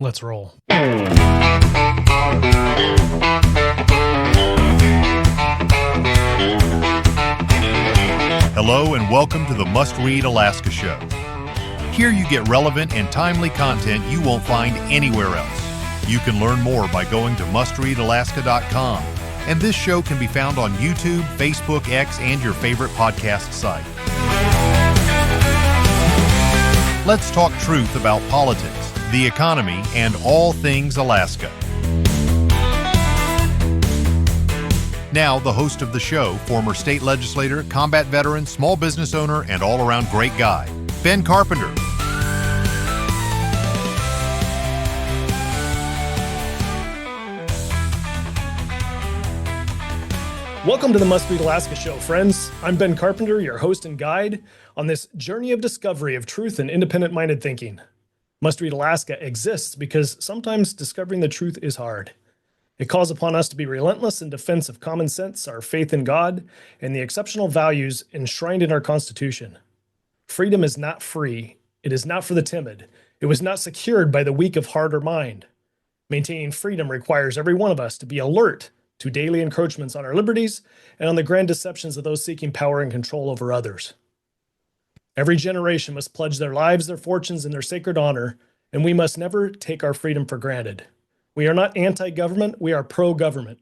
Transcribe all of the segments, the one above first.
Let's roll. Hello and welcome to the Must Read Alaska Show. Here you get relevant and timely content you won't find anywhere else. You can learn more by going to mustreadalaska.com, and this show can be found on YouTube, Facebook, X, and your favorite podcast site. Let's talk truth about politics, the economy, and all things Alaska. Now, the host of the show, former state legislator, combat veteran, small business owner, and all-around great guy, Ben Carpenter. Welcome to the Must Read Alaska Show, friends. I'm Ben Carpenter, your host and guide on this journey of discovery of truth and independent-minded thinking. Must Read Alaska exists because sometimes discovering the truth is hard. It calls upon us to be relentless in defense of common sense, our faith in God, and the exceptional values enshrined in our Constitution. Freedom is not free. It is not for the timid. It was not secured by the weak of heart or mind. Maintaining freedom requires every one of us to be alert to daily encroachments on our liberties and on the grand deceptions of those seeking power and control over others. Every generation must pledge their lives, their fortunes, and their sacred honor, and we must never take our freedom for granted. We are not anti-government, we are pro-government,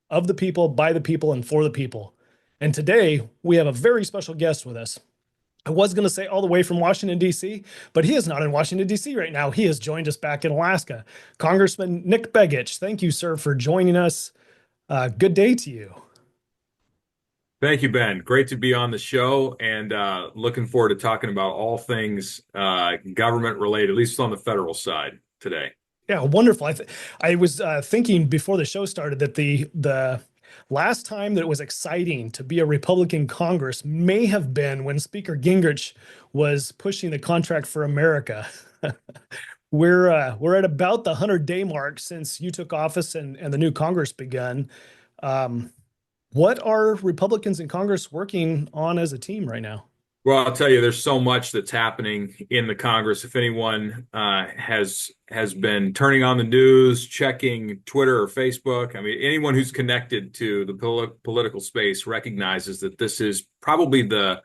of the people, by the people, and for the people. And today, we have a very special guest with us. I was going to say all the way from Washington, D.C., but he is not in Washington, D.C. right now. He has joined us back in Alaska. Congressman Nick Begich, thank you, sir, for joining us. Good day to you. Thank you, Ben. Great to be on the show, and looking forward to talking about all things government related, at least on the federal side today. Yeah, wonderful. I was thinking before the show started that the last time that it was exciting to be a Republican Congress may have been when Speaker Gingrich was pushing the Contract for America. We're at about the 100-day mark since you took office and the new Congress begun. What are Republicans in Congress working on as a team right now? Well, I'll tell you, there's so much that's happening in the Congress. If anyone has been turning on the news, checking Twitter or Facebook, I mean, anyone who's connected to the political space recognizes that this is probably the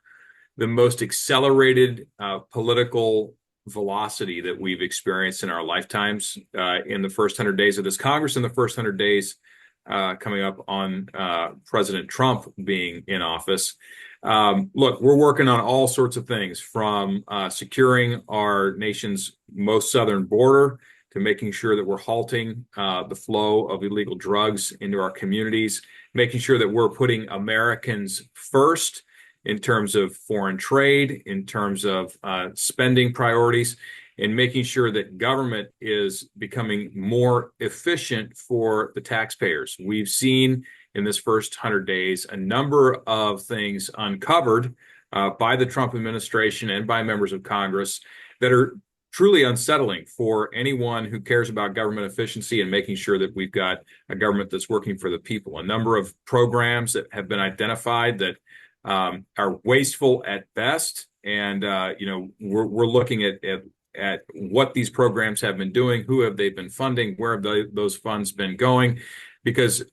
most accelerated political velocity that we've experienced in our lifetimes in the first 100 days of this Congress and the first 100 days coming up on President Trump being in office. Look, we're working on all sorts of things, from securing our nation's most southern border to making sure that we're halting the flow of illegal drugs into our communities, making sure that we're putting Americans first in terms of foreign trade, in terms of spending priorities, and making sure that government is becoming more efficient for the taxpayers. We've seen in this first 100 days a number of things uncovered by the Trump administration and by members of Congress that are truly unsettling for anyone who cares about government efficiency and making sure that we've got a government that's working for the people. A number of programs that have been identified that are wasteful at best, and we're looking at what these programs have been doing, who have they been funding, where have those funds been going, because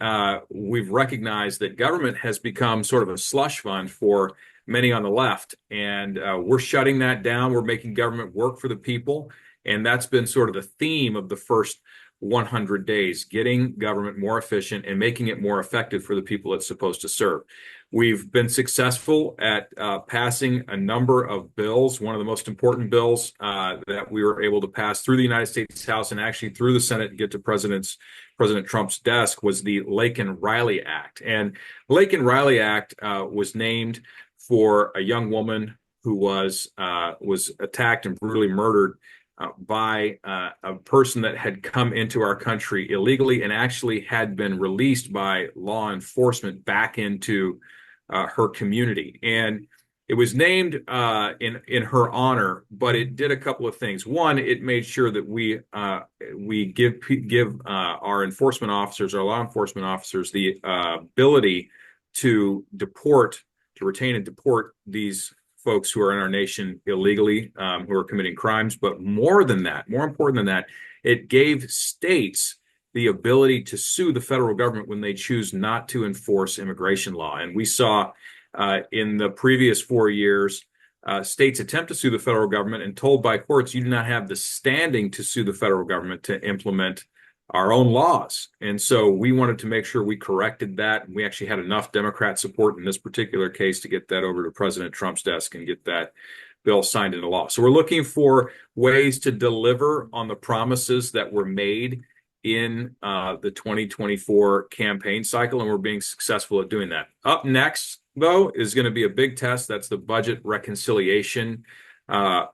we've recognized that government has become sort of a slush fund for many on the left, and we're shutting that down. We're making government work for the people, and that's been sort of the theme of the first 100 days, getting government more efficient and making it more effective for the people it's supposed to serve. We've been successful at passing a number of bills. One of the most important bills that we were able to pass through the United States House and actually through the Senate and get to President Trump's desk was the Laken-Riley Act. And Laken-Riley Act was named for a young woman who was attacked and brutally murdered by a person that had come into our country illegally and actually had been released by law enforcement back into her community. And it was named in her honor, but it did a couple of things. One, it made sure that we give our enforcement officers, our law enforcement officers, the ability to retain and deport these folks who are in our nation illegally, who are committing crimes. But more important than that, it gave states the ability to sue the federal government when they choose not to enforce immigration law. And we saw in the previous 4 years, states attempt to sue the federal government and told by courts, you do not have the standing to sue the federal government to implement our own laws. And so we wanted to make sure we corrected that. And we actually had enough Democrat support in this particular case to get that over to President Trump's desk and get that bill signed into law. So we're looking for ways to deliver on the promises that were made in the 2024 campaign cycle, and we're being successful at doing that. Up next, though, is going to be a big test. That's the budget reconciliation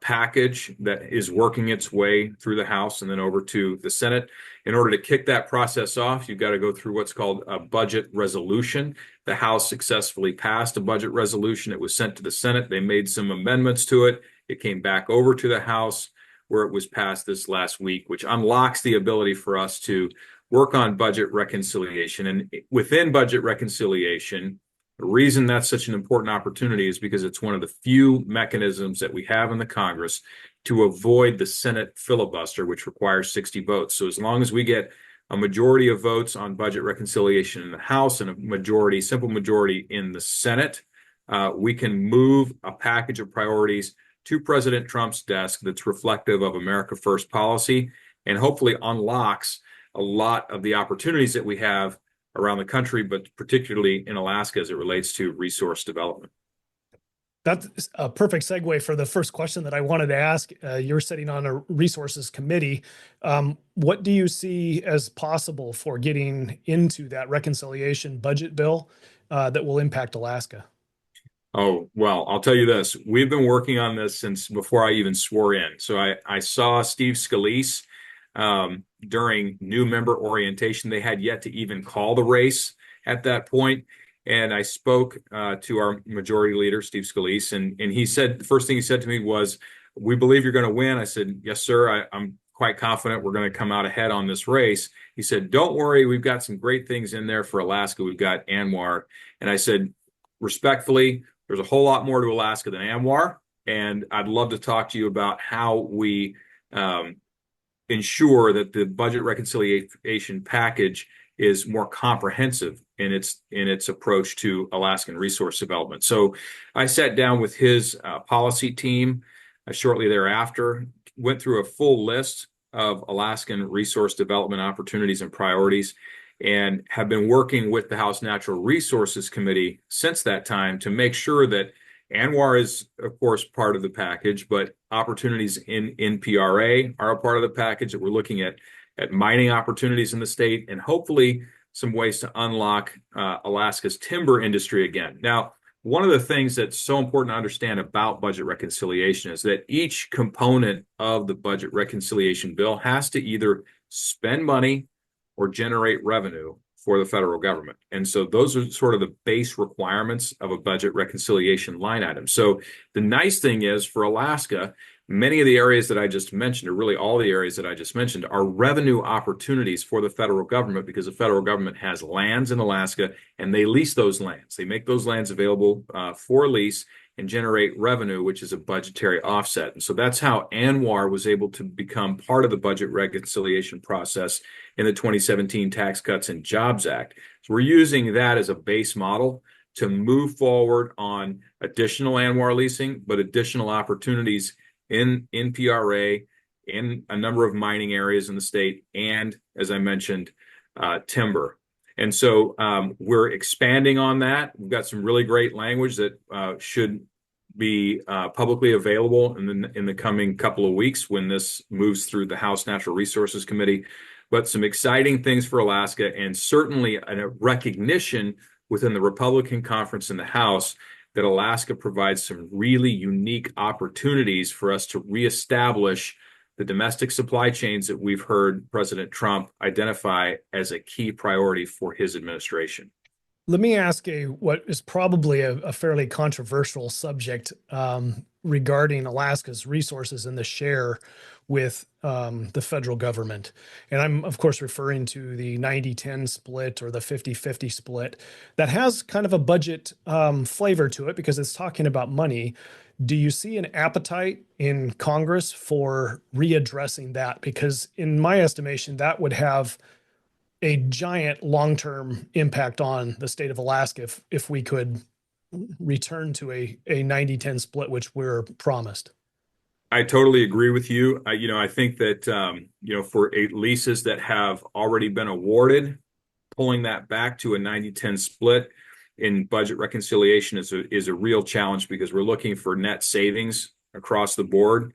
package that is working its way through the House and then over to the Senate. In order to kick that process off, you've got to go through what's called a budget resolution. The House successfully passed a budget resolution. It was sent to the Senate. They made some amendments to it. It came back over to the House, where it was passed this last week, which unlocks the ability for us to work on budget reconciliation. And within budget reconciliation, the reason that's such an important opportunity is because it's one of the few mechanisms that we have in the Congress to avoid the Senate filibuster, which requires 60 votes. So as long as we get a majority of votes on budget reconciliation in the House and a majority, simple majority in the Senate, we can move a package of priorities to President Trump's desk that's reflective of America First policy and hopefully unlocks a lot of the opportunities that we have around the country, but particularly in Alaska as it relates to resource development. That's a perfect segue for the first question that I wanted to ask. You're sitting on a resources committee. What do you see as possible for getting into that reconciliation budget bill that will impact Alaska? Oh, well, I'll tell you this. We've been working on this since before I even swore in. So I saw Steve Scalise during new member orientation. They had yet to even call the race at that point. And I spoke to our majority leader, Steve Scalise, and he said, the first thing he said to me was, "We believe you're going to win." I said, "Yes, sir. I'm quite confident we're going to come out ahead on this race." He said, "Don't worry. We've got some great things in there for Alaska. We've got ANWR." And I said, respectfully, there's a whole lot more to Alaska than ANWR. And I'd love to talk to you about how we ensure that the budget reconciliation package is more comprehensive in its approach to Alaskan resource development. So I sat down with his policy team shortly thereafter, went through a full list of Alaskan resource development opportunities and priorities, and have been working with the House Natural Resources Committee since that time to make sure that ANWR is, of course, part of the package, but opportunities in NPRA are a part of the package, that we're looking at mining opportunities in the state, and hopefully some ways to unlock Alaska's timber industry again. Now, one of the things that's so important to understand about budget reconciliation is that each component of the budget reconciliation bill has to either spend money or generate revenue for the federal government. And so those are sort of the base requirements of a budget reconciliation line item. So the nice thing is for Alaska, many of the areas that I just mentioned, or really all the areas that I just mentioned, are revenue opportunities for the federal government, because the federal government has lands in Alaska and they lease those lands. They make those lands available for lease and generate revenue, which is a budgetary offset. And so that's how ANWR was able to become part of the budget reconciliation process in the 2017 Tax Cuts and Jobs Act. So we're using that as a base model to move forward on additional ANWR leasing, but additional opportunities in PRA, in a number of mining areas in the state, and, as I mentioned, timber. And so we're expanding on that. We've got some really great language that should be publicly available in the coming couple of weeks when this moves through the House Natural Resources Committee. But some exciting things for Alaska, and certainly a recognition within the Republican conference in the House that Alaska provides some really unique opportunities for us to reestablish the domestic supply chains that we've heard President Trump identify as a key priority for his administration. Let me ask what is probably a fairly controversial subject. regarding Alaska's resources and the share with the federal government. And I'm, of course, referring to the 90-10 split or the 50-50 split that has kind of a budget flavor to it because it's talking about money. Do you see an appetite in Congress for readdressing that? Because in my estimation, that would have a giant long-term impact on the state of Alaska if we could return to a 90-10 split, which we're promised. I totally agree with you. I think that, for leases that have already been awarded, pulling that back to a 90-10 split in budget reconciliation is a real challenge because we're looking for net savings across the board.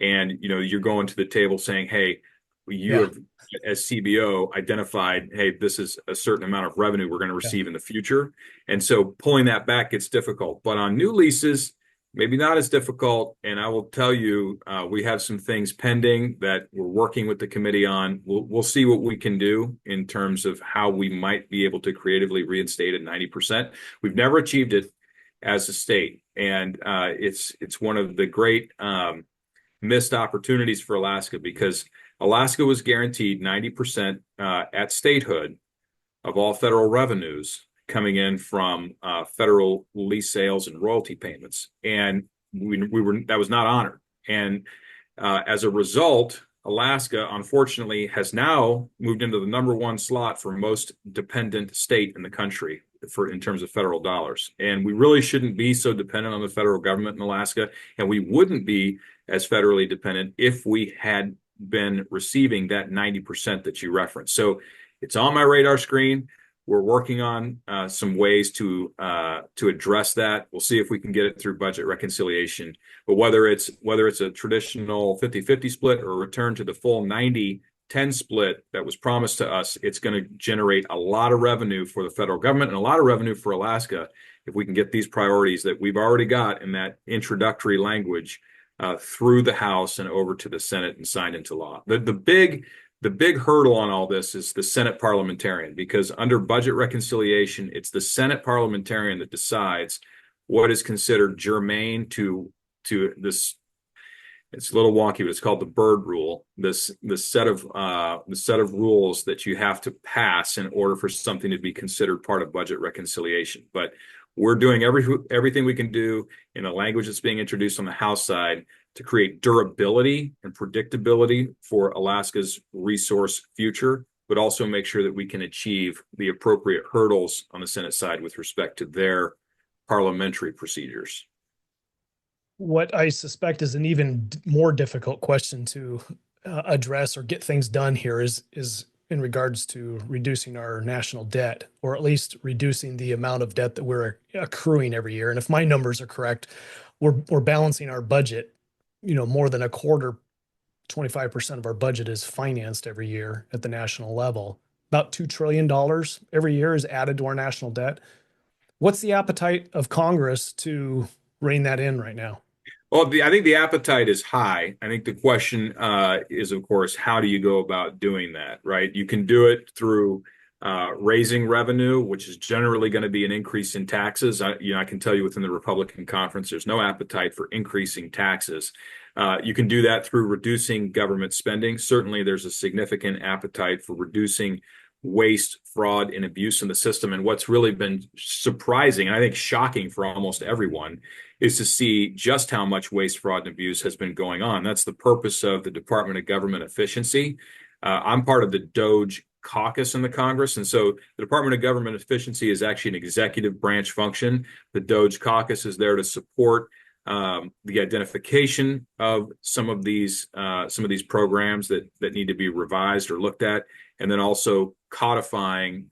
And, you're going to the table saying, hey, you have, as CBO, identified, hey, this is a certain amount of revenue we're going to receive in the future. And so pulling that back gets difficult. But on new leases, maybe not as difficult. And I will tell you, we have some things pending that we're working with the committee on. We'll see what we can do in terms of how we might be able to creatively reinstate at 90%. We've never achieved it as a state. And it's one of the great missed opportunities for Alaska because Alaska was guaranteed 90% at statehood of all federal revenues coming in from federal lease sales and royalty payments, and that was not honored. And as a result, Alaska, unfortunately, has now moved into the #1 slot for most dependent state in the country in terms of federal dollars. And we really shouldn't be so dependent on the federal government in Alaska, and we wouldn't be as federally dependent if we had been receiving that 90% that you referenced. So it's on my radar screen. We're working on some ways to address that. We'll see if we can get it through budget reconciliation. But whether it's a traditional 50-50 split or a return to the full 90-10 split that was promised to us, it's going to generate a lot of revenue for the federal government and a lot of revenue for Alaska if we can get these priorities that we've already got in that introductory language through the House and over to the Senate and signed into law. The big hurdle on all this is the Senate parliamentarian, because under budget reconciliation, it's the Senate parliamentarian that decides what is considered germane to this. It's a little wonky, but it's called the Byrd Rule. The set of rules that you have to pass in order for something to be considered part of budget reconciliation. But we're doing everything we can do in a language that's being introduced on the House side to create durability and predictability for Alaska's resource future, but also make sure that we can achieve the appropriate hurdles on the Senate side with respect to their parliamentary procedures. What I suspect is an even more difficult question to address or get things done here is in regards to reducing our national debt, or at least reducing the amount of debt that we're accruing every year. And if my numbers are correct, we're balancing our budget. More than a quarter, 25% of our budget is financed every year at the national level. About $2 trillion every year is added to our national debt. What's the appetite of Congress to rein that in right now? Well, I think the appetite is high. I think the question is, of course, how do you go about doing that, right? You can do it through raising revenue, which is generally going to be an increase in taxes. I can tell you within the Republican conference, there's no appetite for increasing taxes. You can do that through reducing government spending. Certainly, there's a significant appetite for reducing waste, fraud, and abuse in the system. And what's really been surprising, and I think shocking for almost everyone, is to see just how much waste, fraud, and abuse has been going on. That's the purpose of the Department of Government Efficiency. I'm part of the DOGE caucus in the Congress. And so the Department of Government Efficiency is actually an executive branch function. The DOGE caucus is there to support the identification of some of these programs that need to be revised or looked at, and then also codifying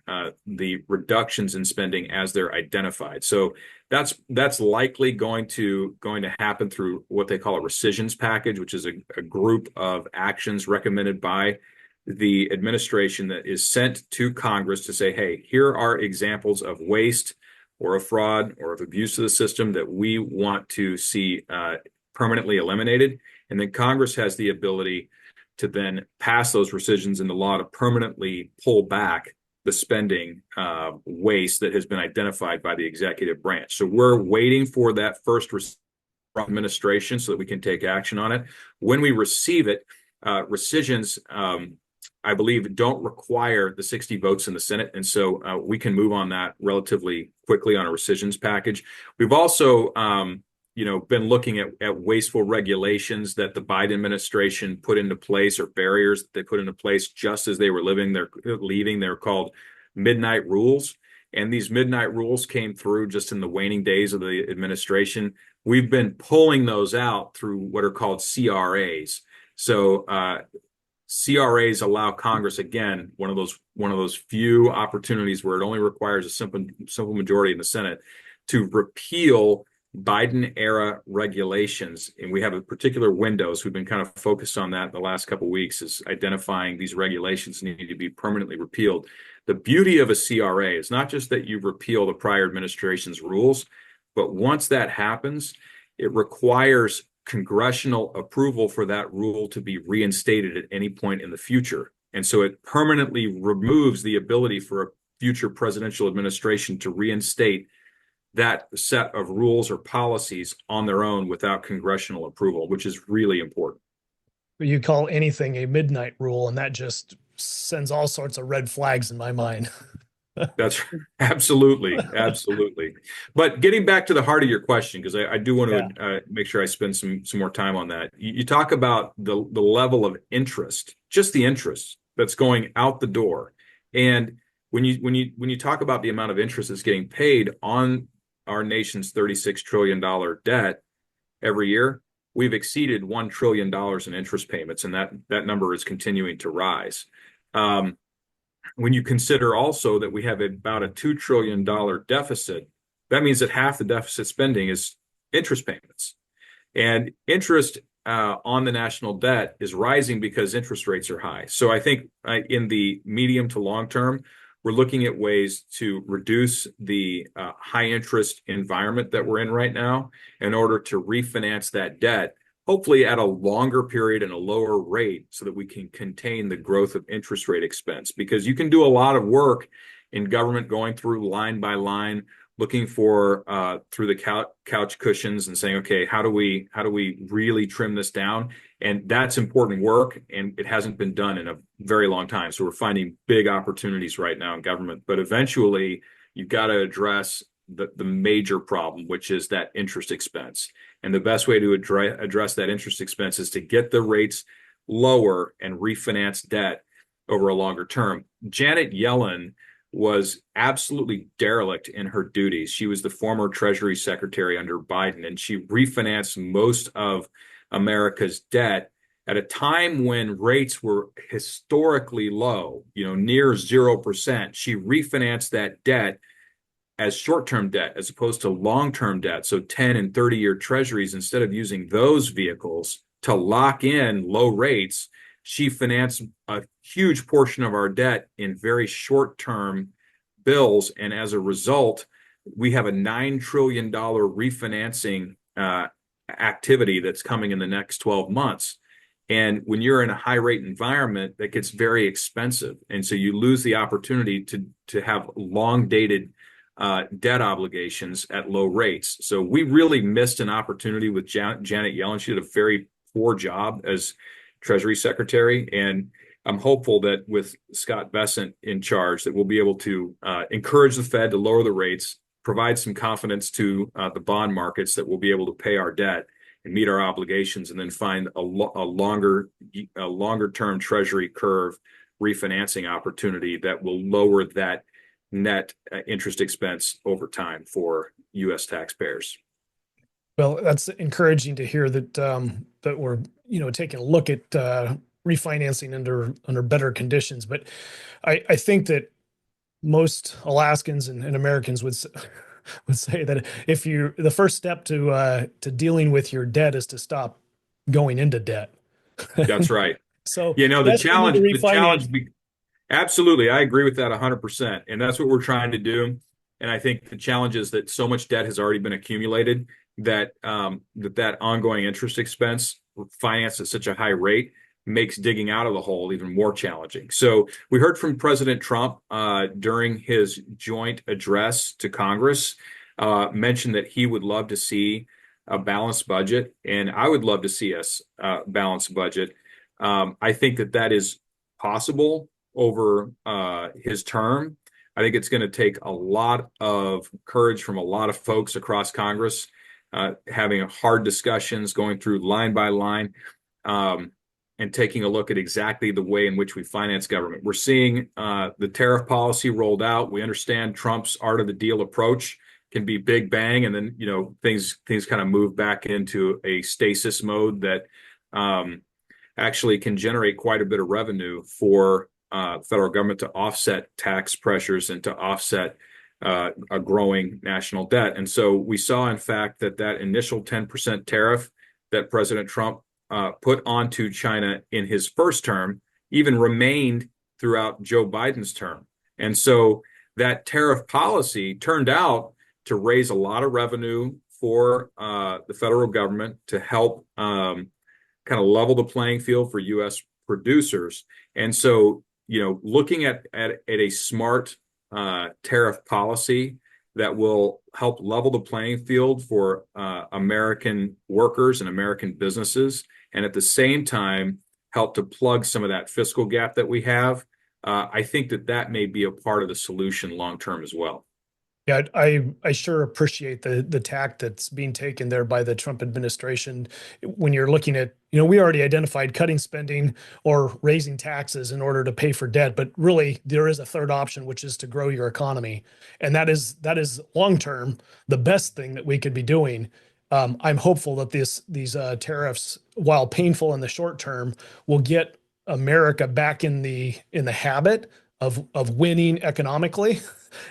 the reductions in spending as they're identified. So that's likely going to happen through what they call a rescissions package, which is a group of actions recommended by the administration that is sent to Congress to say, hey, here are examples of waste or of fraud or of abuse of the system that we want to see permanently eliminated. And then Congress has the ability to then pass those rescissions into law to permanently pull back the spending waste that has been identified by the executive branch. So we're waiting for that first administration so that we can take action on it. When we receive it, rescissions, I believe, don't require the 60 votes in the Senate. And so we can move on that relatively quickly on a rescissions package. We've also been looking at wasteful regulations that the Biden administration put into place, or barriers that they put into place just as they were leaving. They're called midnight rules. And these midnight rules came through just in the waning days of the administration. We've been pulling those out through what are called CRAs. So CRAs allow Congress, again, one of those few opportunities where it only requires a simple majority in the Senate, to repeal Biden-era regulations. And we have a particular window, so we've been kind of focused on that the last couple of weeks, is identifying these regulations need to be permanently repealed. The beauty of a CRA is not just that you repeal the prior administration's rules, but once that happens, it requires congressional approval for that rule to be reinstated at any point in the future. And so it permanently removes the ability for a future presidential administration to reinstate that set of rules or policies on their own without congressional approval, which is really important. You call anything a midnight rule, and that just sends all sorts of red flags in my mind. That's absolutely. But getting back to the heart of your question, because I do want to make sure I spend some more time on that. You talk about the level of interest, just the interest that's going out the door. And when you talk about the amount of interest that's getting paid on our nation's $36 trillion debt every year, we've exceeded $1 trillion in interest payments, and that number is continuing to rise. When you consider also that we have about a $2 trillion deficit, that means that half the deficit spending is interest payments. And interest on the national debt is rising because interest rates are high. So I think in the medium to long term, we're looking at ways to reduce the high interest environment that we're in right now in order to refinance that debt, hopefully at a longer period and a lower rate, so that we can contain the growth of interest rate expense. Because you can do a lot of work in government going through line by line, looking for through the couch cushions and saying, okay, how do we really trim this down? And that's important work, and it hasn't been done in a very long time. So we're finding big opportunities right now in government. But eventually, you've got to address the major problem, which is that interest expense. And the best way to address that interest expense is to get the rates lower and refinance debt over a longer term. Janet Yellen was absolutely derelict in her duties. She was the former Treasury Secretary under Biden, and she refinanced most of America's debt at a time when rates were historically low, near 0%. She refinanced that debt as short-term debt as opposed to long-term debt. So 10 and 30-year treasuries, instead of using those vehicles to lock in low rates, she financed a huge portion of our debt in very short-term bills. And as a result, we have a $9 trillion refinancing activity that's coming in the next 12 months. And when you're in a high rate environment, that gets very expensive. And so you lose the opportunity to have long dated debt obligations at low rates. So we really missed an opportunity with Janet Yellen. She did a very poor job as Treasury Secretary. And I'm hopeful that with Scott Bessent in charge, that we'll be able to encourage the Fed to lower the rates, provide some confidence to the bond markets that we'll be able to pay our debt and meet our obligations, and then find a longer term Treasury curve refinancing opportunity that will lower that net interest expense over time for U.S. taxpayers. Well, that's encouraging to hear that that we're taking a look at refinancing under better conditions. But I think that most Alaskans and Americans would say that if the first step to dealing with your debt is to stop going into debt. That's right. So the challenge. Absolutely, I agree with that 100%, and that's what we're trying to do. And I think the challenge is that so much debt has already been accumulated that that ongoing interest expense financed at such a high rate makes digging out of the hole even more challenging. So we heard from President Trump during his joint address to Congress, mentioned that he would love to see a balanced budget, and I would love to see us balance budget. I think that is possible over his term. I think it's going to take a lot of courage from a lot of folks across Congress, having hard discussions, going through line by line, and taking a look at exactly the way in which we finance government. We're seeing the tariff policy rolled out. We understand Trump's art of the deal approach can be big bang, and then things kind of move back into a stasis mode that actually can generate quite a bit of revenue for federal government to offset tax pressures and to offset a growing national debt. And so we saw, in fact, that initial 10% tariff that President Trump put onto China in his first term even remained throughout Joe Biden's term. And so that tariff policy turned out to raise a lot of revenue for the federal government to help kind of level the playing field for U.S. producers. And so, looking at a smart tariff policy that will help level the playing field for American workers and American businesses, and at the same time help to plug some of that fiscal gap that we have, I think that may be a part of the solution long term as well. Yeah, I sure appreciate the tack that's being taken there by the Trump administration. When you're looking at, we already identified cutting spending or raising taxes in order to pay for debt, but really there is a third option, which is to grow your economy. And that is long term the best thing that we could be doing. I'm hopeful that these tariffs, while painful in the short term, will get America back in the habit of winning economically.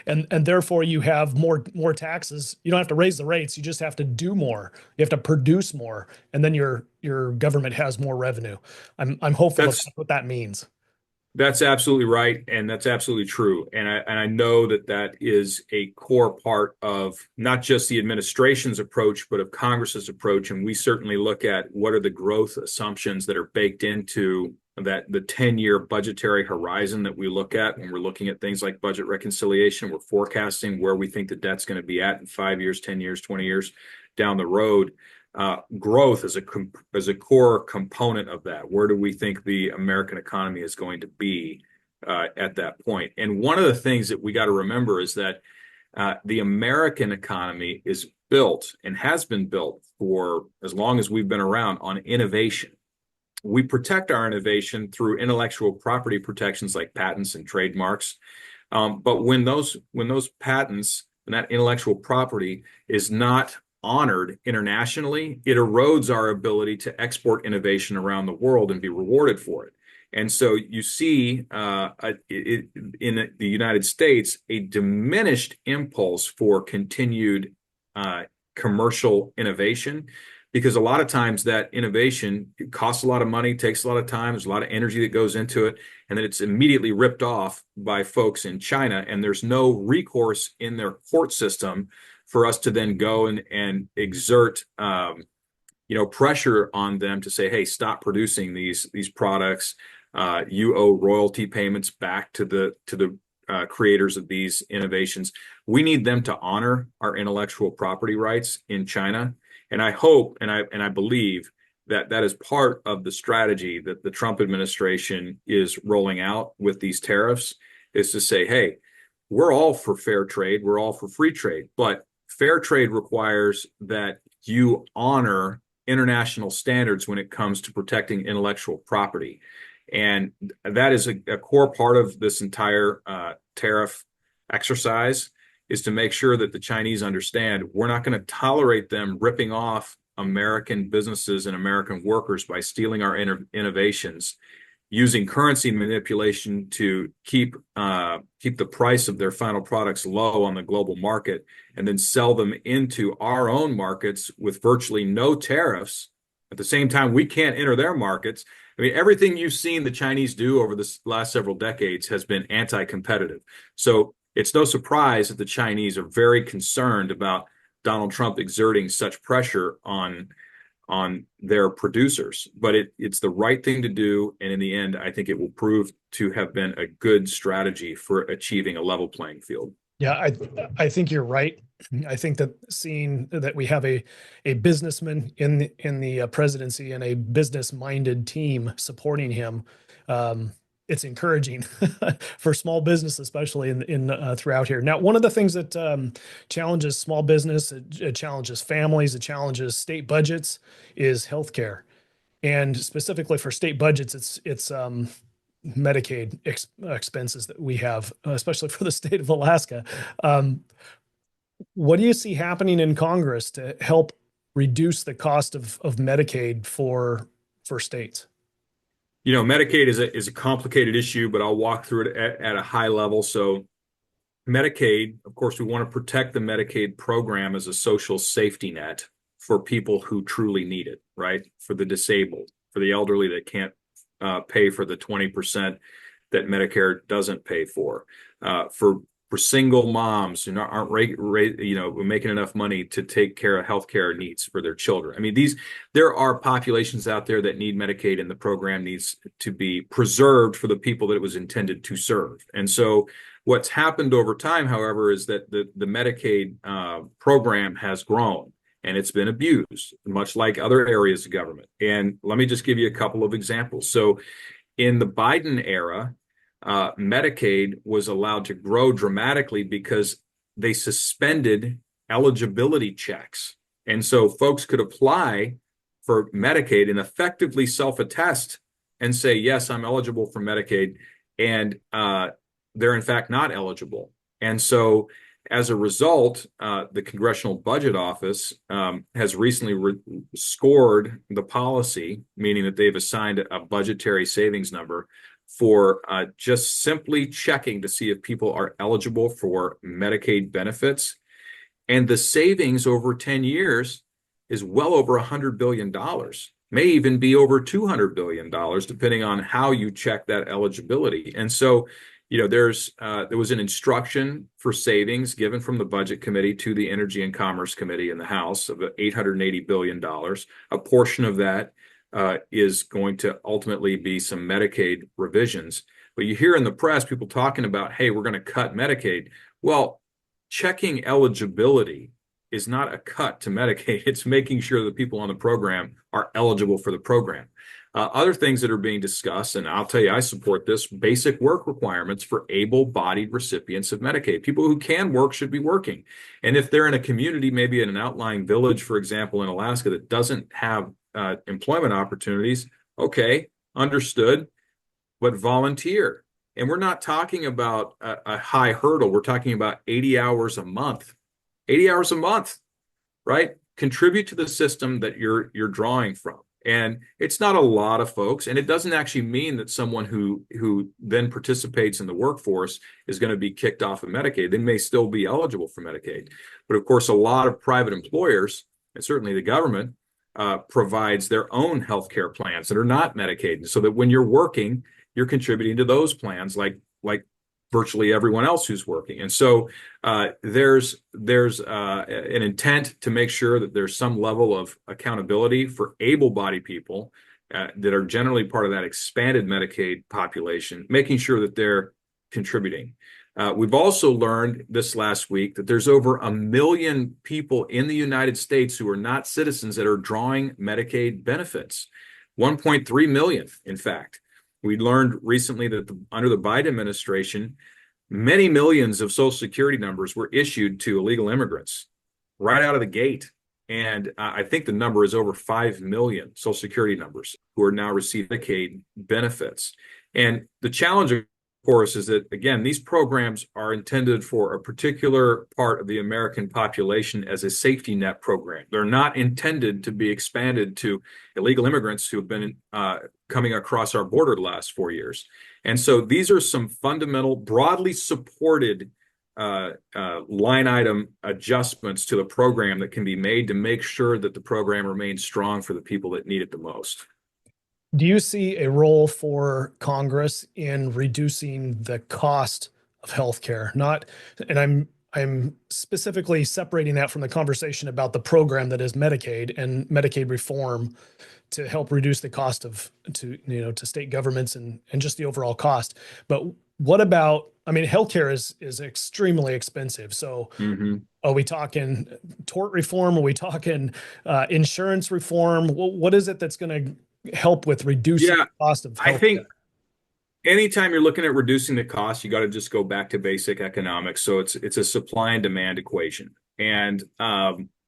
And therefore you have more taxes. You don't have to raise the rates. You just have to do more. You have to produce more, and then your government has more revenue. I'm hopeful that's what that means. That's absolutely right, and that's absolutely true. And I know that is a core part of not just the administration's approach, but of Congress's approach. And we certainly look at what are the growth assumptions that are baked into the 10-year budgetary horizon that we look at when we're looking at things like budget reconciliation. We're forecasting where we think the debt's going to be at in 5 years, 10 years, 20 years down the road. Growth is a core component of that. Where do we think the American economy is going to be at that point? And one of the things that we got to remember is that the American economy is built and has been built for as long as we've been around on innovation. We protect our innovation through intellectual property protections like patents and trademarks. But when those patents and that intellectual property is not honored internationally, it erodes our ability to export innovation around the world and be rewarded for it. And so you see in the United States a diminished impulse for continued commercial innovation, because a lot of times that innovation costs a lot of money, takes a lot of time, there's a lot of energy that goes into it, and then it's immediately ripped off by folks in China, and there's no recourse in their court system for us to then go and exert pressure on them to say, hey, stop producing these products. You owe royalty payments back to the creators of these innovations. We need them to honor our intellectual property rights in China. And I hope and I believe that is part of the strategy that the Trump administration is rolling out with these tariffs, is to say, hey, we're all for fair trade, we're all for free trade, but fair trade requires that you honor international standards when it comes to protecting intellectual property. And that is a core part of this entire tariff exercise, is to make sure that the Chinese understand we're not going to tolerate them ripping off American businesses and American workers by stealing our innovations, using currency manipulation to keep the price of their final products low on the global market, and then sell them into our own markets with virtually no tariffs. At the same time, we can't enter their markets. I mean, everything you've seen the Chinese do over the last several decades has been anti-competitive. So it's no surprise that the Chinese are very concerned about Donald Trump exerting such pressure on their producers. But it's the right thing to do, and in the end, I think it will prove to have been a good strategy for achieving a level playing field. Yeah, I think you're right. I think that seeing that we have a businessman in the presidency and a business-minded team supporting him, it's encouraging for small business, especially in throughout here. Now, one of the things that challenges small business, it challenges families, it challenges state budgets, is healthcare. And specifically for state budgets, it's Medicaid expenses that we have, especially for the state of Alaska. Um, what do you see happening in Congress to help reduce the cost of Medicaid for states? Medicaid is a complicated issue, but I'll walk through it at a high level. So Medicaid, of course, we want to protect the Medicaid program as a social safety net for people who truly need it, right? For the disabled, for the elderly that can't pay for the 20% that Medicare doesn't pay for single moms who aren't making enough money to take care of healthcare needs for their children. I mean, there are populations out there that need Medicaid, and the program needs to be preserved for the people that it was intended to serve. And so what's happened over time, however, is that the Medicaid program has grown and it's been abused, much like other areas of government. And let me just give you a couple of examples. So in the Biden era, Medicaid was allowed to grow dramatically because they suspended eligibility checks. And so folks could apply for Medicaid and effectively self-attest and say, yes, I'm eligible for Medicaid. And they're in fact not eligible. And so as a result, the Congressional Budget Office has recently scored the policy, meaning that they've assigned a budgetary savings number for just simply checking to see if people are eligible for Medicaid benefits. And the savings over 10 years is well over $100 billion, may even be over $200 billion, depending on how you check that eligibility. And so, there was an instruction for savings given from the Budget Committee to the Energy and Commerce Committee in the House of $880 billion. A portion of that is going to ultimately be some Medicaid revisions. But you hear in the press people talking about, hey, we're going to cut Medicaid. Well, checking eligibility is not a cut to Medicaid. It's making sure that people on the program are eligible for the program. Other things that are being discussed, and I'll tell you, I support this, basic work requirements for able-bodied recipients of Medicaid. People who can work should be working. And if they're in a community, maybe in an outlying village, for example, in Alaska, that doesn't have employment opportunities, okay, understood, but volunteer. And we're not talking about a high hurdle. We're talking about 80 hours a month. 80 hours a month, right? Contribute to the system that you're drawing from. And it's not a lot of folks, and it doesn't actually mean that someone who then participates in the workforce is going to be kicked off of Medicaid. They may still be eligible for Medicaid. But of course, a lot of private employers, and certainly the government, provides their own healthcare plans that are not Medicaid. So that when you're working, you're contributing to those plans like virtually everyone else who's working. And so there's an intent to make sure that there's some level of accountability for able-bodied people that are generally part of that expanded Medicaid population, making sure that they're contributing. We've also learned this last week that there's over 1 million people in the United States who are not citizens that are drawing Medicaid benefits. 1.3 million, in fact. We learned recently that under the Biden administration, many millions of Social Security numbers were issued to illegal immigrants right out of the gate. And I think the number is over 5 million Social Security numbers who are now receiving Medicaid benefits. And the challenge, of course, is that, again, these programs are intended for a particular part of the American population as a safety net program. They're not intended to be expanded to illegal immigrants who have been coming across our border the last 4 years. And so these are some fundamental, broadly supported line item adjustments to the program that can be made to make sure that the program remains strong for the people that need it the most. Do you see a role for Congress in reducing the cost of healthcare? And I'm specifically separating that from the conversation about the program that is Medicaid and Medicaid reform to help reduce the cost to state governments and just the overall cost. But what about I mean, healthcare is extremely expensive. So are we talking tort reform? Are we talking insurance reform? What is it that's going to help with reducing Yeah, the cost of I healthcare? think anytime you're looking at reducing the cost, you got to just go back to basic economics. So it's a supply and demand equation, and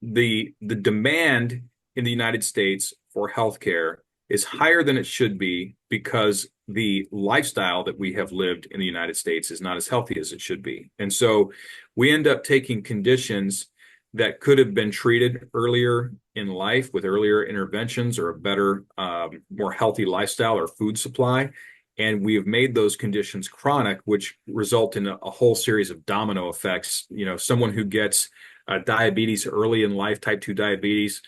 the demand in the United States for healthcare is higher than it should be because the lifestyle that we have lived in the United States is not as healthy as it should be, and so we end up taking conditions that could have been treated earlier in life with earlier interventions or a better, more healthy lifestyle or food supply. And we have made those conditions chronic, which result in a whole series of domino effects. You know, someone who gets diabetes early in life, type 2 diabetes,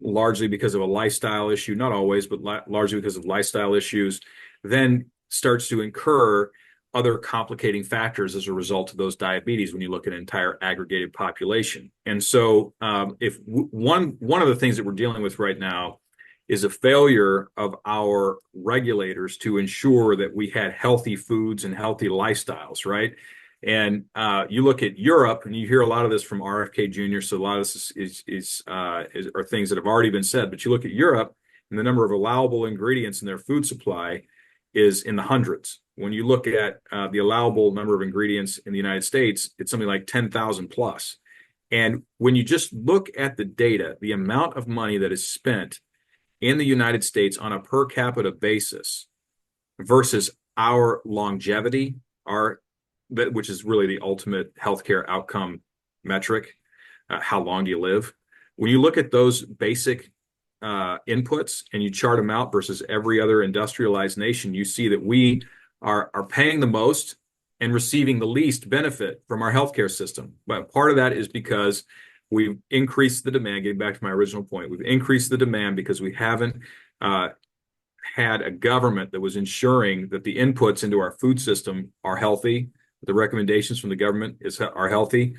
largely because of a lifestyle issue, not always, but largely because of lifestyle issues, then starts to incur other complicating factors as a result of those diabetes when you look at an entire aggregated population. And so if one of the things that we're dealing with right now is a failure of our regulators to ensure that we had healthy foods and healthy lifestyles, right? And you look at Europe, and you hear a lot of this from RFK Jr., so a lot of this are things that have already been said. But you look at Europe, and the number of allowable ingredients in their food supply is in the hundreds. When you look at the allowable number of ingredients in the United States, it's something like 10,000 plus. And when you just look at the data, the amount of money that is spent in the United States on a per capita basis versus our longevity, which is really the ultimate healthcare outcome metric, how long do you live? When you look at those basic inputs and you chart them out versus every other industrialized nation, you see that we are paying the most and receiving the least benefit from our healthcare system. But part of that is because we've increased the demand. Getting back to my original point, we've increased the demand because we haven't had a government that was ensuring that the inputs into our food system are healthy. The recommendations from the government are healthy.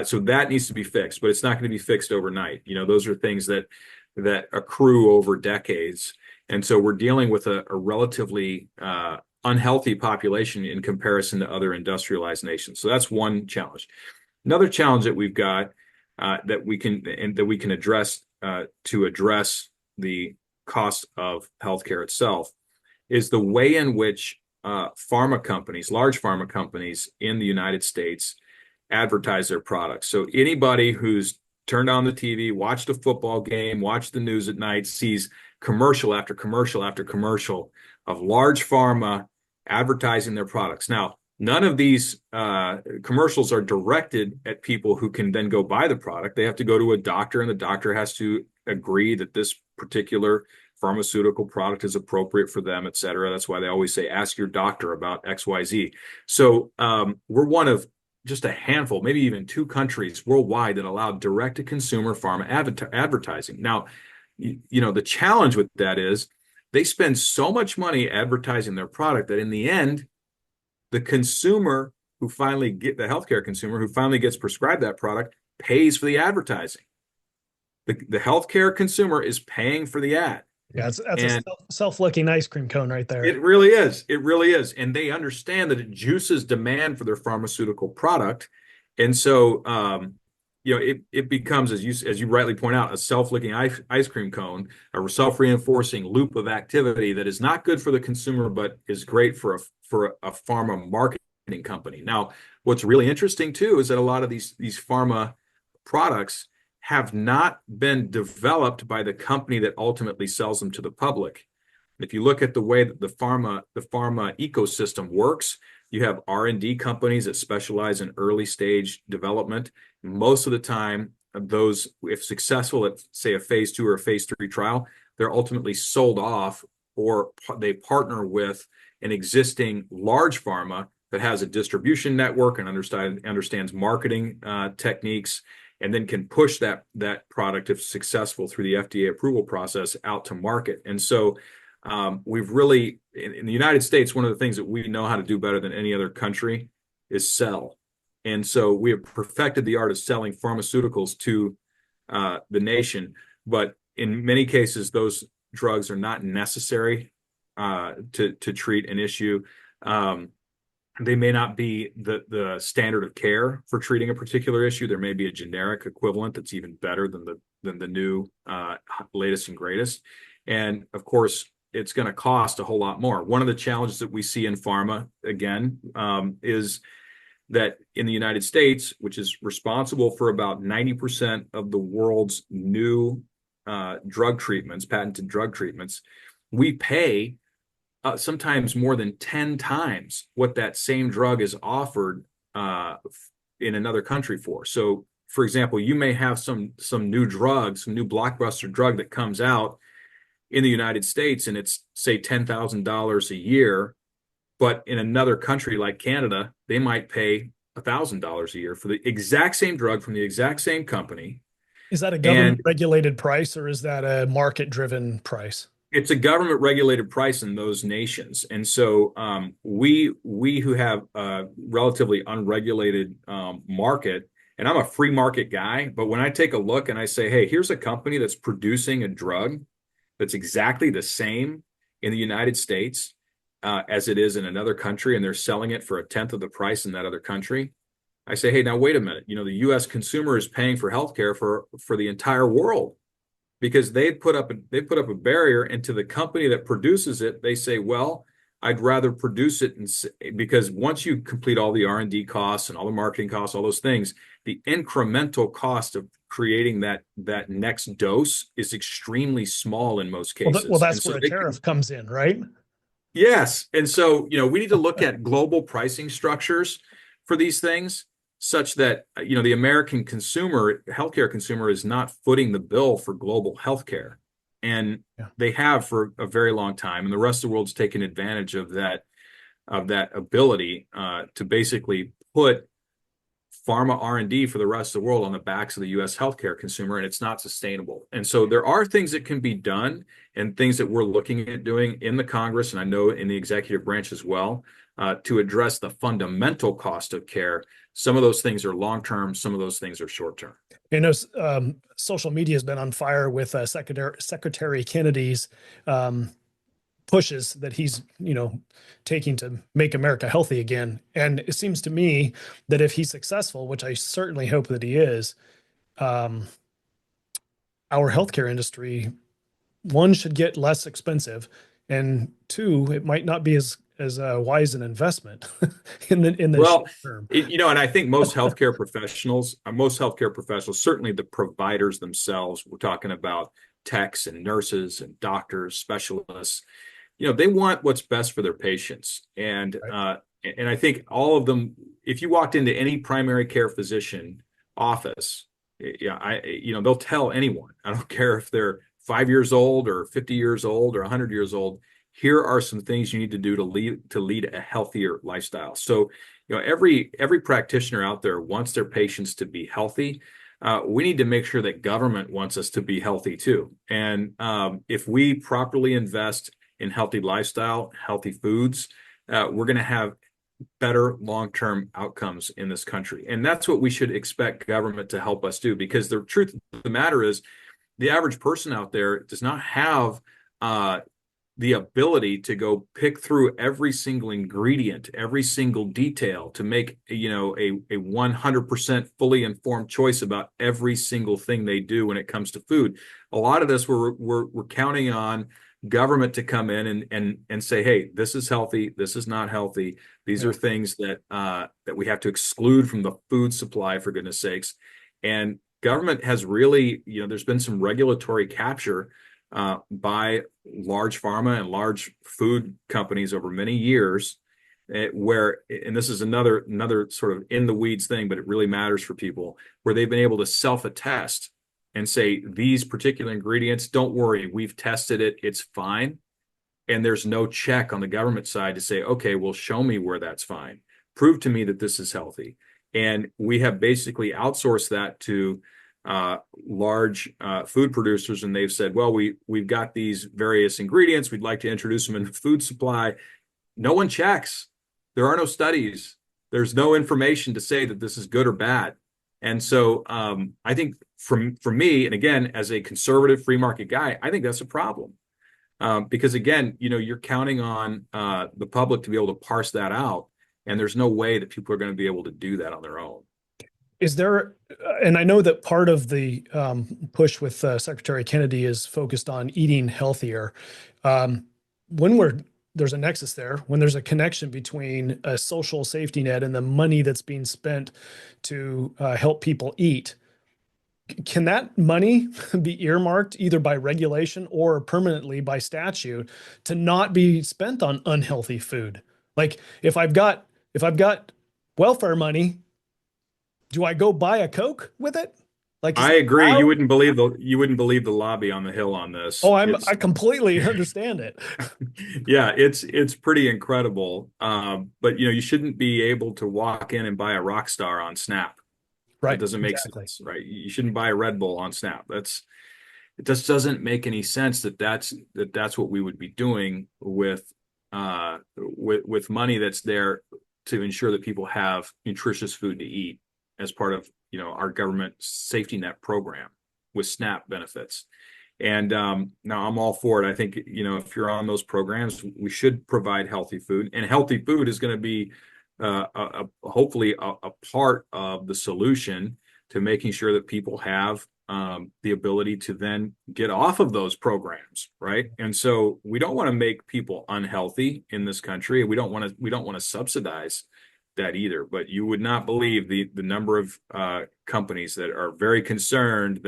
So that needs to be fixed, but it's not going to be fixed overnight. You know, those are things that accrue over decades. And so we're dealing with a relatively unhealthy population in comparison to other industrialized nations. So that's one challenge. Another challenge that we've got that we can address to address the cost of healthcare itself is the way in which pharma companies, large pharma companies in the United States, advertise their products. So anybody who's turned on the TV, watched a football game, watched the news at night, sees commercial after commercial after commercial of large pharma advertising their products. Now, none of these commercials are directed at people who can then go buy the product. They have to go to a doctor, and the doctor has to agree that this particular pharmaceutical product is appropriate for them, et cetera. That's why they always say, ask your doctor about XYZ. So we're one of just a handful, maybe even 2 countries worldwide that allow direct-to-consumer pharma advertising. Now, you know, the challenge with that is they spend so much money advertising their product that in the end, the consumer who finally the healthcare consumer who finally gets prescribed that product pays for the advertising. The healthcare consumer is paying for the ad. Yeah, that's a self-licking ice cream cone right there. It really is. It really is. And they understand that it juices demand for their pharmaceutical product. And so, you know, it becomes, as you rightly point out, a self-licking ice cream cone, a self-reinforcing loop of activity that is not good for the consumer, but is great for a pharma marketing company. Now, what's really interesting too is that a lot of these pharma products have not been developed by the company that ultimately sells them to the public. If you look at the way that the pharma ecosystem works, you have R&D companies that specialize in early stage development. Most of the time, those, if successful at, say, a phase 2 or a phase 3 trial, they're ultimately sold off, or they partner with an existing large pharma that has a distribution network and understands marketing techniques, and then can push that product, if successful through the FDA approval process, out to market. And so we've really, in the United States, one of the things that we know how to do better than any other country is sell. And so we have perfected the art of selling pharmaceuticals to the nation. But in many cases, those drugs are not necessary to treat an issue. they may not be the standard of care for treating a particular issue. There may be a generic equivalent that's even better than the new latest and greatest. And of course, it's going to cost a whole lot more. One of the challenges that we see in pharma, again, is that in the United States, which is responsible for about 90% of the world's new drug treatments, patented drug treatments, we pay sometimes more than 10 times what that same drug is offered in another country for. So, for example, you may have some new drug, some new blockbuster drug that comes out in the United States, and it's, say, $10,000 a year, but in another country like Canada, they might pay $1,000 a year for the exact same drug from the exact same company. Is that a government regulated price, or is that a market driven price? It's a government regulated price in those nations. And so we who have a relatively unregulated market, and I'm a free market guy, but when I take a look and I say, hey, here's a company that's producing a drug that's exactly the same in the United States as it is in another country, and they're selling it for a tenth of the price in that other country, I say, hey, now wait a minute. The U.S. consumer is paying for healthcare for the entire world, because they put up a barrier, and to the company that produces it, they say, well, I'd rather produce it, because once you complete all the R&D costs and all the marketing costs, all those things, the incremental cost of creating that next dose is extremely small in most cases. Well, that's where a tariff comes in, right? Yes. And so, we need to look at global pricing structures for these things, such that, the American healthcare consumer is not footing the bill for global healthcare. And they have for a very long time. And the rest of the world's taken advantage of that ability to basically put pharma R&D for the rest of the world on the backs of the U.S. healthcare consumer, and it's not sustainable. And so there are things that can be done, and things that we're looking at doing in the Congress, and I know in the executive branch as well, to address the fundamental cost of care. Some of those things are long-term, some of those things are short-term. Social media has been on fire with Secretary Kennedy's pushes that he's, taking to make America healthy again. And it seems to me that if he's successful, which I certainly hope that he is, our healthcare industry, one, should get less expensive, and two, it might not be as wise an investment in the short term. And I think most healthcare professionals, certainly the providers themselves, we're talking about techs and nurses and doctors, specialists, they want what's best for their patients. And and I think all of them, if you walked into any primary care physician office, they'll tell anyone, I don't care if they're 5 years old or 50 years old or 100 years old, here are some things you need to do to lead a healthier lifestyle. So, every practitioner out there wants their patients to be healthy. We need to make sure that government wants us to be healthy too. And if we properly invest in healthy lifestyle, healthy foods, we're going to have better long-term outcomes in this country. And that's what we should expect government to help us do, because the truth of the matter is the average person out there does not have the ability to go pick through every single ingredient, every single detail to make, a 100% fully informed choice about every single thing they do when it comes to food. A lot of this we're counting on government to come in and say, hey, this is healthy, this is not healthy. These are things that we have to exclude from the food supply, for goodness sakes. And government has really, there's been some regulatory capture by large pharma and large food companies over many years, where, and this is another sort of in the weeds thing, but it really matters for people, where they've been able to self-attest and say, these particular ingredients, don't worry, we've tested it, it's fine. And there's no check on the government side to say, okay, well, show me where that's fine. Prove to me that this is healthy. And we have basically outsourced that to large food producers, and they've said, well, we've got these various ingredients, we'd like to introduce them in the food supply. No one checks. There are no studies. There's no information to say that this is good or bad. And so I think for me, and again, as a conservative free market guy, I think that's a problem. Because again, you're counting on the public to be able to parse that out. And there's no way that people are going to be able to do that on their own. Is there, and I know that part of the push with Secretary Kennedy is focused on eating healthier. Um, when there's a nexus there, when there's a connection between a social safety net and the money that's being spent to help people eat, can that money be earmarked either by regulation or permanently by statute to not be spent on unhealthy food? Like if I've got welfare money, do I go buy a Coke with it? Like, is I that agree. allowed? You wouldn't believe the lobby on the Hill on this. Oh, It's I completely understand it. yeah, it's pretty incredible. But you shouldn't be able to walk in and buy a rock star on Snap. That Right, doesn't make exactly. sense, right? You shouldn't buy a Red Bull on Snap. It just doesn't make any sense that's what we would be doing with money that's there to ensure that people have nutritious food to eat as part of our government safety net program with SNAP benefits. And now I'm all for it. I think if you're on those programs, we should provide healthy food, and healthy food is going to be hopefully a part of the solution to making sure that people have the ability to then get off of those programs, right? And so we don't want to make people unhealthy in this country. We don't want to subsidize that either. But you would not believe the number of companies that are very concerned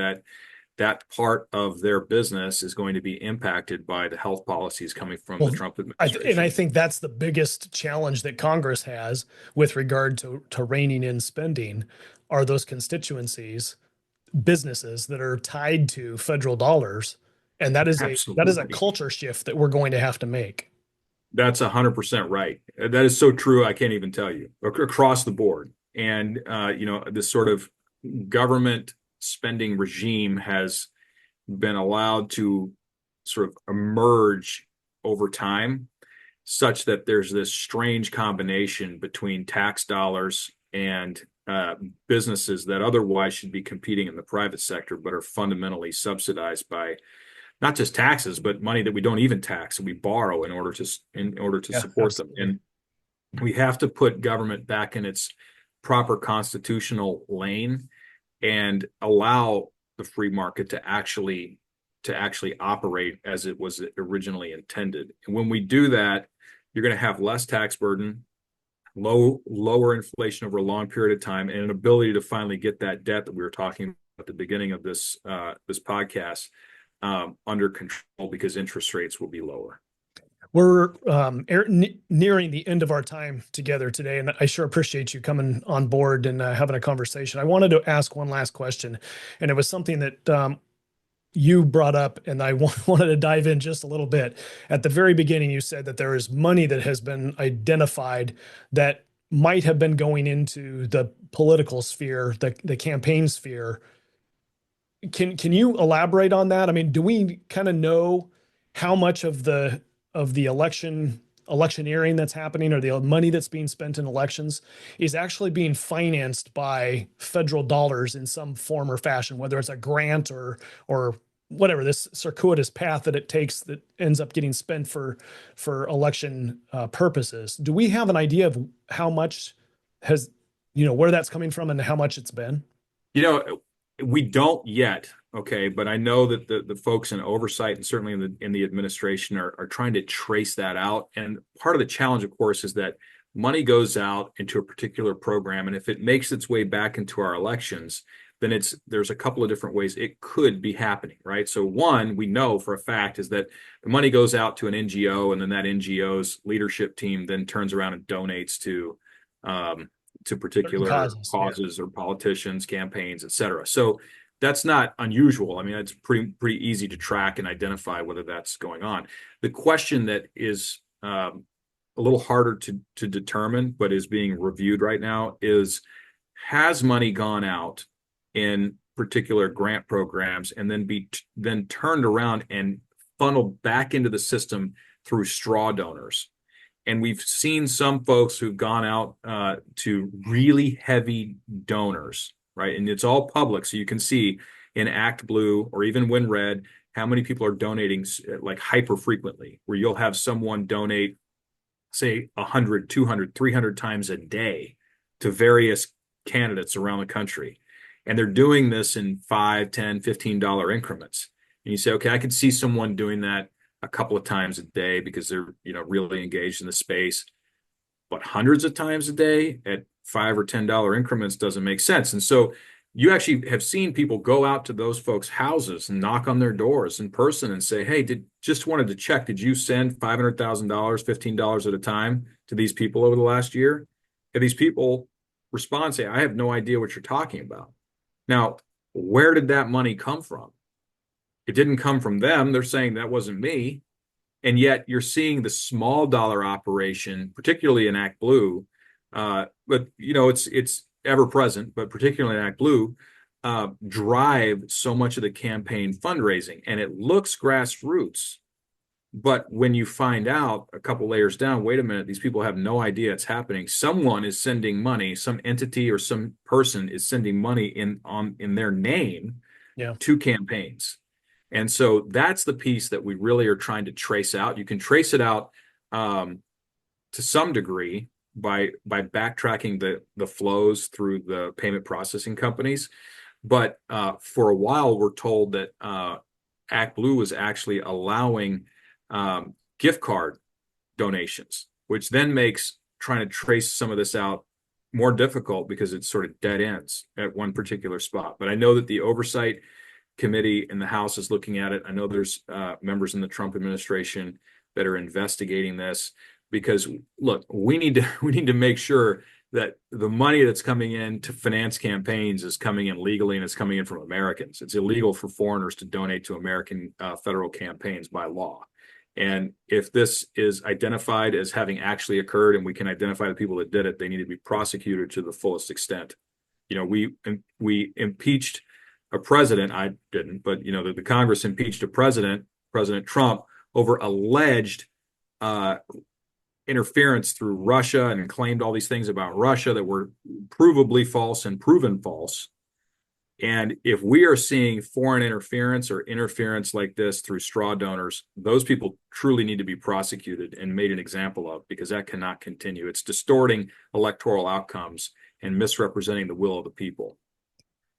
that part of their business is going to be impacted by the health policies coming from the Well, Trump and administration. I think that's the biggest challenge that Congress has with regard to reining in spending are those constituencies, businesses that are tied to federal dollars. And that is a Absolutely. culture shift that we're going to have to make. That's 100% right. That is so true. I can't even tell you across the board. And, this sort of government spending regime has been allowed to sort of emerge over time, such that there's this strange combination between tax dollars and businesses that otherwise should be competing in the private sector, but are fundamentally subsidized by not just taxes, but money that we don't even tax and we borrow in order to Yeah, support them. absolutely. And we have to put government back in its proper constitutional lane and allow the free market to actually operate as it was originally intended. And when we do that, you're going to have less tax burden, lower inflation over a long period of time, and an ability to finally get that debt that we were talking about at the beginning of this podcast under control, because interest rates will be lower. We're nearing the end of our time together today, and I sure appreciate you coming on board and having a conversation. I wanted to ask one last question, and it was something that you brought up, and I wanted to dive in just a little bit. At the very beginning, you said that there is money that has been identified that might have been going into the political sphere, the campaign sphere. Can you elaborate on that? I mean, do we kind of know how much of the electioneering that's happening, or the money that's being spent in elections, is actually being financed by federal dollars in some form or fashion, whether it's a grant or whatever, this circuitous path that it takes that ends up getting spent for election purposes? Do we have an idea of how much has, where that's coming from and how much it's been? You know, we don't yet, okay, but I know that the folks in oversight and certainly in the administration are trying to trace that out. And part of the challenge, of course, is that money goes out into a particular program, and if it makes its way back into our elections, then there's a couple of different ways it could be happening, right? So one, we know for a fact, is that the money goes out to an NGO, and then that NGO's leadership team then turns around and donates to particular causes or politicians, campaigns, et cetera. So that's not unusual. I mean, it's pretty easy to track and identify whether that's going on. The question that is a little harder to determine, but is being reviewed right now, is has money gone out in particular grant programs and then turned around and funneled back into the system through straw donors? And we've seen some folks who've gone out to really heavy donors, right? And it's all public, so you can see in Act Blue or even WinRed how many people are donating like hyper frequently, where you'll have someone donate say 100, 200, 300 times a day to various candidates around the country. And they're doing this in $5, $10, $15 increments. And you say, okay, I could see someone doing that a couple of times a day because they're, really engaged in the space. But hundreds of times a day at $5 or $10 increments doesn't make sense. And so you actually have seen people go out to those folks' houses and knock on their doors in person and say, hey, just wanted to check, did you send $500,000, $15 at a time to these people over the last year? And these people respond and say, I have no idea what you're talking about. Now, where did that money come from? It didn't come from them. They're saying that wasn't me. And yet you're seeing the small dollar operation, particularly in Act Blue, but it's ever present, but particularly in Act Blue, drive so much of the campaign fundraising. And it looks grassroots, but when you find out a couple layers down, wait a minute, these people have no idea it's happening. Someone is sending money, some entity or some person is sending money in their name to campaigns. And so that's the piece that we really are trying to trace out. You can trace it out to some degree by backtracking the flows through the payment processing companies. But for a while, we're told that Act Blue was actually allowing gift card donations, which then makes trying to trace some of this out more difficult because it's sort of dead ends at one particular spot. But I know that the oversight committee in the House is looking at it. I know there's members in the Trump administration that are investigating this because, look, we need to make sure that the money that's coming in to finance campaigns is coming in legally and it's coming in from Americans. It's illegal for foreigners to donate to American federal campaigns by law. And if this is identified as having actually occurred and we can identify the people that did it, they need to be prosecuted to the fullest extent. We impeached a president, I didn't, but the Congress impeached a President Trump, over alleged interference through Russia and claimed all these things about Russia that were provably false and proven false. And if we are seeing foreign interference or interference like this through straw donors, those people truly need to be prosecuted and made an example of, because that cannot continue. It's distorting electoral outcomes and misrepresenting the will of the people.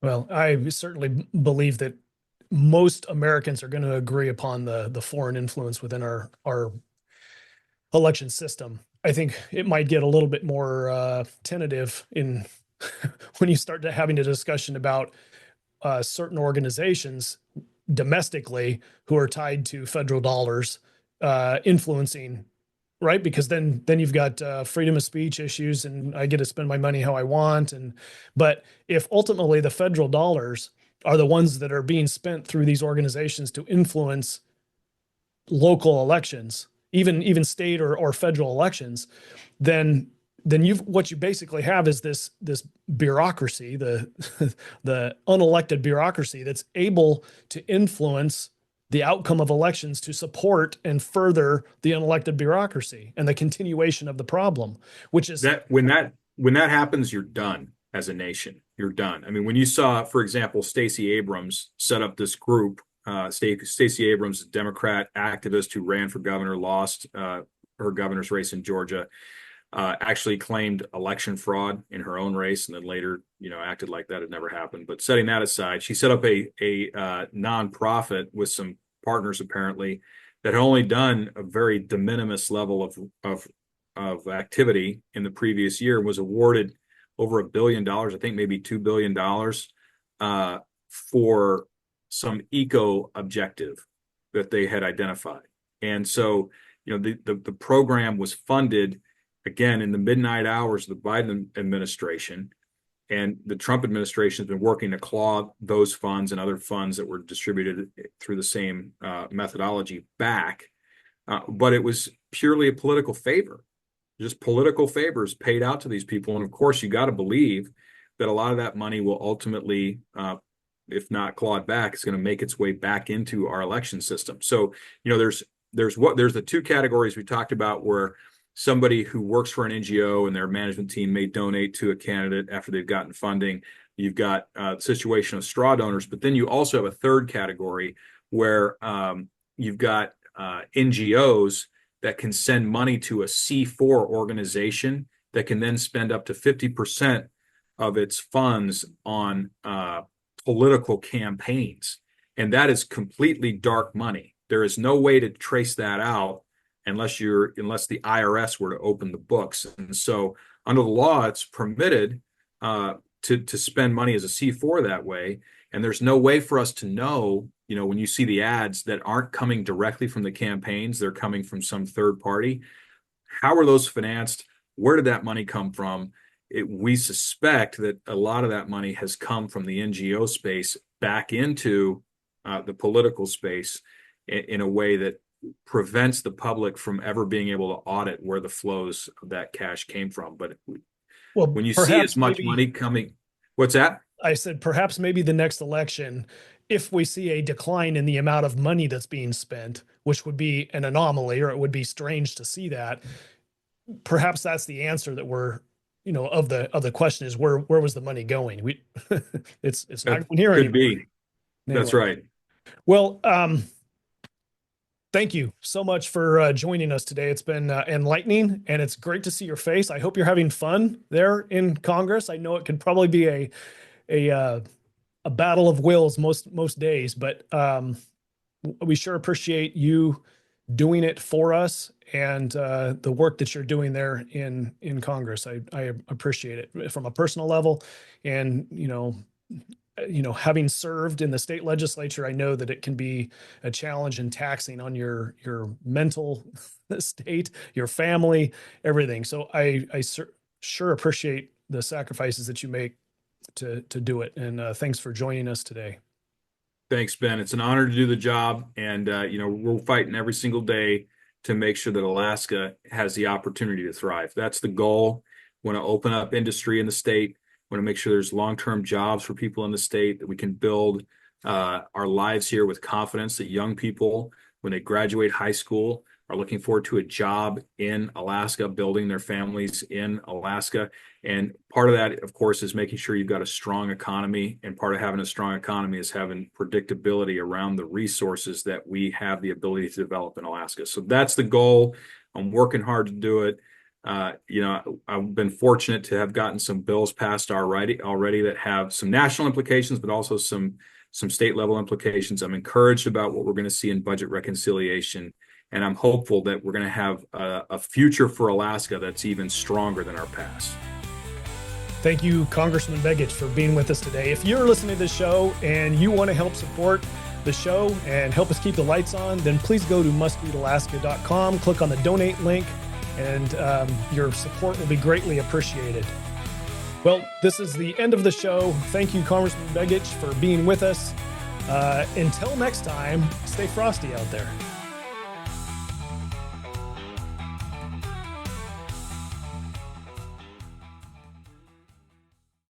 Well, I certainly believe that most Americans are going to agree upon the foreign influence within our election system. I think it might get a little bit more tentative in when you start having a discussion about certain organizations domestically who are tied to federal dollars influencing, right? Because then you've got freedom of speech issues, and I get to spend my money how I want. But if ultimately the federal dollars are the ones that are being spent through these organizations to influence local elections, even state or federal elections, then what you basically have is this bureaucracy, the unelected bureaucracy that's able to influence the outcome of elections to support and further the unelected bureaucracy and the continuation of the problem, which is that when that happens, you're done as a nation. You're done. I mean, when you saw, for example, Stacey Abrams set up this group, Stacey Abrams, a Democrat activist who ran for governor, lost her governor's race in Georgia, actually claimed election fraud in her own race, and then later, acted like that had never happened. But setting that aside, she set up a nonprofit with some partners apparently that had only done a very de minimis level of activity in the previous year, was awarded over $1 billion, I think maybe $2 billion, for some eco objective that they had identified. And so, the program was funded again in the midnight hours of the Biden administration, and the Trump administration has been working to claw those funds and other funds that were distributed through the same methodology back. But it was purely a political favor, just political favors paid out to these people. And of course, you got to believe that a lot of that money will ultimately, if not clawed back, it's going to make its way back into our election system. So, there's the two categories we talked about, where somebody who works for an NGO and their management team may donate to a candidate after they've gotten funding. You've got the situation of straw donors, but then you also have a third category where you've got NGOs that can send money to a C4 organization that can then spend up to 50% of its funds on political campaigns. And that is completely dark money. There is no way to trace that out unless the IRS were to open the books. And so under the law, it's permitted to spend money as a C4 that way. And there's no way for us to know, when you see the ads that aren't coming directly from the campaigns, they're coming from some third party. How are those financed? Where did that money come from? We suspect that a lot of that money has come from the NGO space back into the political space in a way that prevents the public from ever being able to audit where the flows of that cash came from. But when you see as much money coming, what's that? I said, perhaps maybe the next election, if we see a decline in the amount of money that's being spent, which would be an anomaly, or it would be strange to see that, perhaps that's the answer that we're, of the question is where was the money going? It's not going here. Could be. That's right. Well, thank you so much for joining us today. It's been enlightening, and it's great to see your face. I hope you're having fun there in Congress. I know it could probably be a battle of wills most days, but we sure appreciate you doing it for us and the work that you're doing there in Congress. I appreciate it from a personal level, and having served in the state legislature, I know that it can be a challenge and taxing on your mental state, your family, everything. So I sure appreciate the sacrifices that you make to do it. And thanks for joining us today. Thanks, Ben. It's an honor to do the job. And, we're fighting every single day to make sure that Alaska has the opportunity to thrive. That's the goal. We want to open up industry in the state. We want to make sure there's long-term jobs for people in the state, that we can build our lives here with confidence, that young people, when they graduate high school, are looking forward to a job in Alaska, building their families in Alaska. And part of that, of course, is making sure you've got a strong economy. And part of having a strong economy is having predictability around the resources that we have the ability to develop in Alaska. So that's the goal. I'm working hard to do it. I've been fortunate to have gotten some bills passed already that have some national implications, but also some state level implications. I'm encouraged about what we're going to see in budget reconciliation. And I'm hopeful that we're going to have a future for Alaska that's even stronger than our past. Thank you, Congressman Begich, for being with us today. If you're listening to this show and you want to help support the show and help us keep the lights on, then please go to mustreadalaska.com, click on the donate link, and your support will be greatly appreciated. Well, this is the end of the show. Thank you, Congressman Begich, for being with us. Until next time, stay frosty out there.